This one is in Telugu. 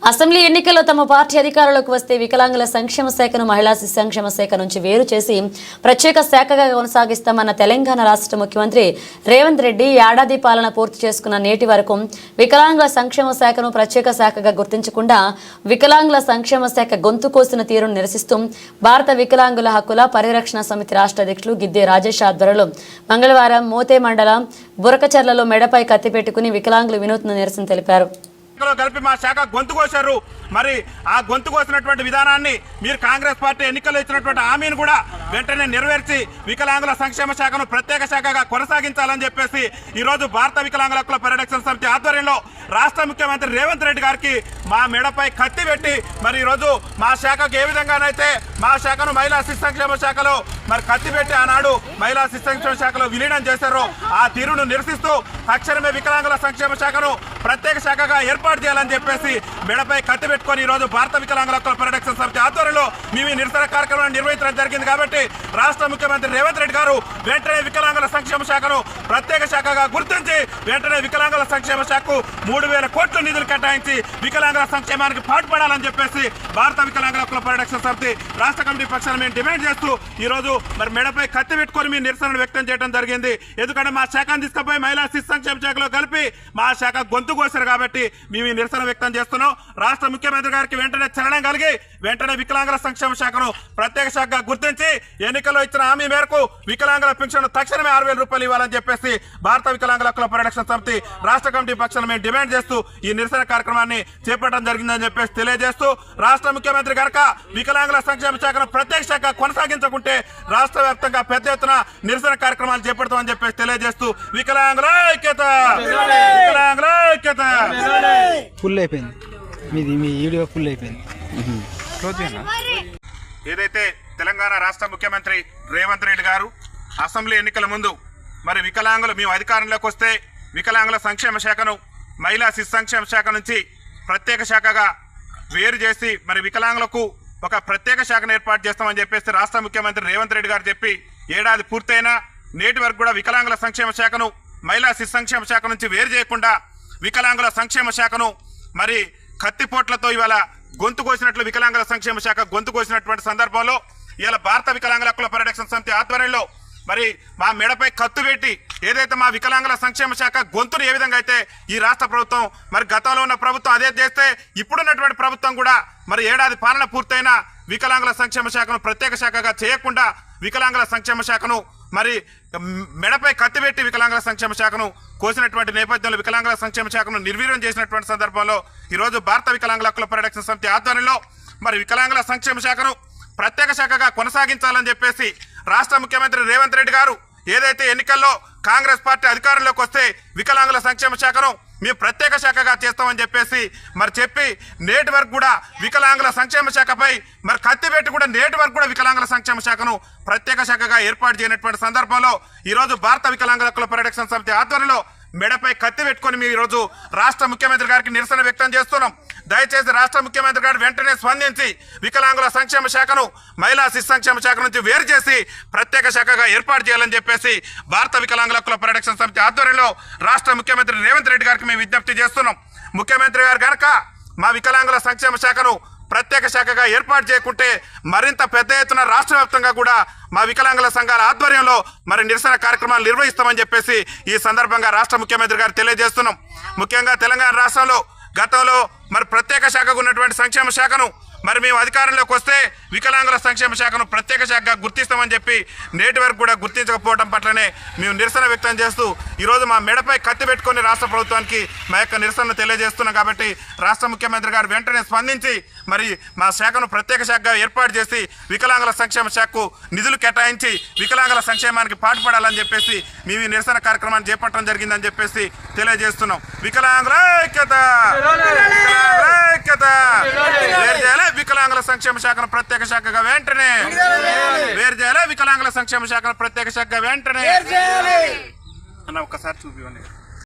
అసెంబ్లీ ఎన్నికల్లో తమ పార్టీ అధికారంలోకి వస్తే వికలాంగుల సంక్షేమ శాఖను మహిళా శిశు సంక్షేమ శాఖ నుంచి వేరు చేసి ప్రత్యేక శాఖగా కొనసాగిస్తామన్న తెలంగాణ రాష్ట్ర ముఖ్యమంత్రి రేవంత్ రెడ్డి ఏడాది పాలన పూర్తి చేసుకున్న నేటి వరకు వికలాంగుల సంక్షేమ శాఖను ప్రత్యేక శాఖగా గుర్తించకుండా వికలాంగుల సంక్షేమ శాఖ గొంతు కోసిన తీరును నిరసిస్తూ భారత వికలాంగుల హక్కుల పరిరక్షణ సమితి రాష్ట్ర అధ్యక్షులు గిద్దె రాజేష్ ఆధ్వర్యంలో మంగళవారం మోతే మండలం బురకచర్లలో మెడపై కత్తి పెట్టుకుని వికలాంగులు వినూత్న నిరసన తెలిపారు. కలిపి మా శాఖ గొంతు కోశారు. మరి ఆ గొంతు కోసినటువంటి విధానాన్ని మీరు కాంగ్రెస్ పార్టీ ఎన్నికల్లో ఇచ్చినటువంటి హామీని కూడా వెంటనే నెరవేర్చి వికలాంగుల సంక్షేమ శాఖను ప్రత్యేక శాఖగా కొనసాగించాలని చెప్పేసి ఈరోజు భారత వికలాంగుల హక్కుల పరిరక్షణ సమితి ఆధ్వర్యంలో రాష్ట్ర ముఖ్యమంత్రి రేవంత్ రెడ్డి గారికి మా మెడపై కత్తి పెట్టి మరి ఈరోజు మా శాఖకు ఏ విధంగానైతే మా శాఖను మహిళా శిశు సంక్షేమ శాఖలో మరి కత్తి పెట్టి ఆనాడు మహిళా శిశు సంక్షేమ శాఖలో విలీనం చేశారో ఆ తీరును నిరసిస్తూ తక్షణమే వికలాంగుల సంక్షేమ శాఖను ప్రత్యేక శాఖగా ఏర్పాటు చేయాలని చెప్పేసి మెడపై కత్తి పెట్టుకొని ఈరోజు భారత వికలాంగుల హక్కుల పరిరక్షణ సమితి ఆధ్వర్యంలో మేము ఈ నిరసన కార్యక్రమాన్ని నిర్వహించడం జరిగింది. కాబట్టి రాష్ట్ర ముఖ్యమంత్రి రేవంత్ రెడ్డి గారు వెంటనే వికలాంగుల సంక్షేమ శాఖను ప్రత్యేక శాఖగా గుర్తించి వెంటనే వికలాంగుల సంక్షేమ శాఖకు 3,000 కోట్ల నిధులు కేటాయించి వికలాంగుల సంక్షేమానికి పాటుపడాలని చెప్పేసి భారత వికలాంగుల హక్కుల పరిరక్షణ సమితి రాష్ట్ర కమిటీ పక్షాన మేము డిమాండ్ చేస్తూ ఈ రోజు మరి మెడపై కత్తి పెట్టుకొని మీ నిరసనను వ్యక్తం చేయడం జరిగింది. ఎందుకంటే మా శాఖను తీసుకుపోయి మహిళా శిశు సంక్షేమ శాఖలో కలిపి మా శాఖ గొంతు కోసారు కాబట్టి మేము ఈ నిరసన వ్యక్తం చేస్తున్నాం. రాష్ట్ర ముఖ్యమంత్రి గారికి వెంటనే చలనం కలిగి వెంటనే వికలాంగుల సంక్షేమ శాఖను ప్రత్యేక శాఖగా గుర్తించి ఎన్నికల్లో ఇచ్చిన హామీ మేరకు వికలాంగుల పెన్షన్ తక్షణమే 6,000 రూపాయలు ఇవ్వాలని చెప్పేసి భారత వికలాంగుల హక్కుల పరిరక్షణ సమితి రాష్ట్ర కమిటీ పక్షాన మేము డిమాండ్ చేస్తూ ఈ నిరసన కార్యక్రమాన్ని చేపట్టడం జరిగిందని చెప్పేసి తెలియజేస్తూ రాష్ట్ర ముఖ్యమంత్రి కనుక వికలాంగుల సంక్షేమ శాఖను ప్రత్యేక శాఖ కొనసాగించకుంటే రాష్ట్ర వ్యాప్తంగా పెద్ద ఎత్తున నిరసన కార్యక్రమాలు చేపడతామని చెప్పేసి తెలియజేస్తూ వికలాంగుల ఐక్యత వికలాంగుల ఐక్యత ఫుల్ అయిపోయింది. మీ వీడియో ఫుల్ అయిపోయింది. ఏదైతే తెలంగాణ రాష్ట్ర ముఖ్యమంత్రి రేవంత్ రెడ్డి గారు అసెంబ్లీ ఎన్నికల ముందు మరి వికలాంగులు మేము అధికారంలోకి వస్తే వికలాంగుల సంక్షేమ శాఖను మహిళా శిశు సంక్షేమ శాఖ నుంచి ప్రత్యేక శాఖగా వేరు చేసి మరి వికలాంగులకు ఒక ప్రత్యేక శాఖను ఏర్పాటు చేస్తామని చెప్పేసి రాష్ట్ర ముఖ్యమంత్రి రేవంత్ రెడ్డి గారు చెప్పి ఏడాది పూర్తయినా నేటి వరకు కూడా వికలాంగుల సంక్షేమ శాఖను మహిళా శిశు సంక్షేమ శాఖ నుంచి వేరు చేయకుండా వికలాంగుల సంక్షేమ శాఖను మరి కత్తిపోట్లతో ఇవాళ గొంతు కోసినట్లు వికలాంగుల సంక్షేమ శాఖ గొంతు కోసినటువంటి సందర్భంలో ఇవాళ భారత వికలాంగుల హక్కుల పరిరక్షణ సమితి ఆధ్వర్యంలో మరి మా మెడపై కత్తు పెట్టి ఏదైతే మా వికలాంగుల సంక్షేమ శాఖ గొంతును ఏ విధంగా అయితే ఈ రాష్ట్ర ప్రభుత్వం మరి గతంలో ఉన్న ప్రభుత్వం అదే చేస్తే ఇప్పుడున్నటువంటి ప్రభుత్వం కూడా మరి ఏడాది పాలన పూర్తయినా వికలాంగుల సంక్షేమ శాఖను ప్రత్యేక శాఖగా చేయకుండా వికలాంగుల సంక్షేమ శాఖను మరి మెడపై కత్తిపెట్టి వికలాంగుల సంక్షేమ శాఖను కోసినటువంటి నేపథ్యంలో వికలాంగుల సంక్షేమ శాఖను నిర్వీర్యం చేసినటువంటి సందర్భంలో ఈరోజు భారత వికలాంగుల హక్కుల పరిరక్షణ సమితి ఆధ్వర్యంలో మరి వికలాంగుల సంక్షేమ శాఖను ప్రత్యేక శాఖగా కొనసాగించాలని చెప్పేసి రాష్ట్ర ముఖ్యమంత్రి రేవంత్ రెడ్డి గారు ఏదైతే ఎన్నికల్లో కాంగ్రెస్ పార్టీ అధికారంలోకి వస్తే వికలాంగుల సంక్షేమ శాఖను మేము ప్రత్యేక శాఖగా చేస్తామని చెప్పేసి మరి చెప్పి నేటి వరకు కూడా వికలాంగుల సంక్షేమ శాఖపై మరి కత్తి పెట్టి కూడా నేటి వరకు కూడా వికలాంగుల సంక్షేమ శాఖను ప్రత్యేక శాఖగా ఏర్పాటు చేయనటువంటి సందర్భంలో ఈరోజు భారత వికలాంగుల హక్కుల పరిరక్షణ సమితి ఆధ్వర్యంలో మెడపై కత్తి పెట్టుకొని మేము ఈరోజు రాష్ట్ర ముఖ్యమంత్రి గారికి నిరసన వ్యక్తం చేస్తున్నాం. దయచేసి రాష్ట్ర ముఖ్యమంత్రి గారు వెంటనే స్పందించి వికలాంగుల సంక్షేమ శాఖను మహిళా శిశు సంక్షేమ శాఖ నుంచి వేరు చేసి ప్రత్యేక శాఖగా ఏర్పాటు చేయాలని చెప్పేసి భారత వికలాంగుల హక్కుల పరిరక్షణ సమితి ఆధ్వర్యంలో రాష్ట్ర ముఖ్యమంత్రి రేవంత్ రెడ్డి గారికి మేము విజ్ఞప్తి చేస్తున్నాం. ముఖ్యమంత్రి గారు కనుక మా వికలాంగుల సంక్షేమ శాఖను ప్రత్యేక శాఖగా ఏర్పాటు చేయకుంటే మరింత పెద్ద ఎత్తున రాష్ట్ర వ్యాప్తంగా కూడా మా వికలాంగుల సంఘాల ఆధ్వర్యంలో మరి నిరసన కార్యక్రమాలు నిర్వహిస్తామని చెప్పేసి ఈ సందర్భంగా రాష్ట్ర ముఖ్యమంత్రి గారు తెలియజేస్తున్నాం. ముఖ్యంగా తెలంగాణ రాష్ట్రంలో గతంలో మరి ప్రత్యేక శాఖకు ఉన్నటువంటి సంక్షేమ శాఖను మరి మేము అధికారంలోకి వస్తే వికలాంగుల సంక్షేమ శాఖను ప్రత్యేక శాఖగా గుర్తిస్తామని చెప్పి నేటి వరకు కూడా గుర్తించకపోవడం పట్లనే మేము నిరసన వ్యక్తం చేస్తూ ఈరోజు మా మెడపై కత్తి పెట్టుకొని రాష్ట్ర ప్రభుత్వానికి మా యొక్క నిరసన తెలియజేస్తున్నాం. కాబట్టి రాష్ట్ర ముఖ్యమంత్రి గారు వెంటనే స్పందించి మరి మా శాఖను ప్రత్యేక శాఖగా ఏర్పాటు చేసి వికలాంగుల సంక్షేమ శాఖకు నిధులు కేటాయించి వికలాంగుల సంక్షేమానికి పాటుపడాలని చెప్పేసి మేము ఈ నిరసన కార్యక్రమాన్ని చేపట్టడం జరిగిందని చెప్పేసి తెలియజేస్తున్నాం. వికలాంగుల ఐక్యత వికలాంగుల ఐక్యత వేరు చేయాలి వికలాంగుల సంక్షేమ శాఖను ప్రత్యేక శాఖగా వెంటనే వేరు చేయాలి వికలాంగుల సంక్షేమ శాఖను ప్రత్యేక శాఖగా వెంటనే అన్న ఒక్కసారి చూపివ్వండి.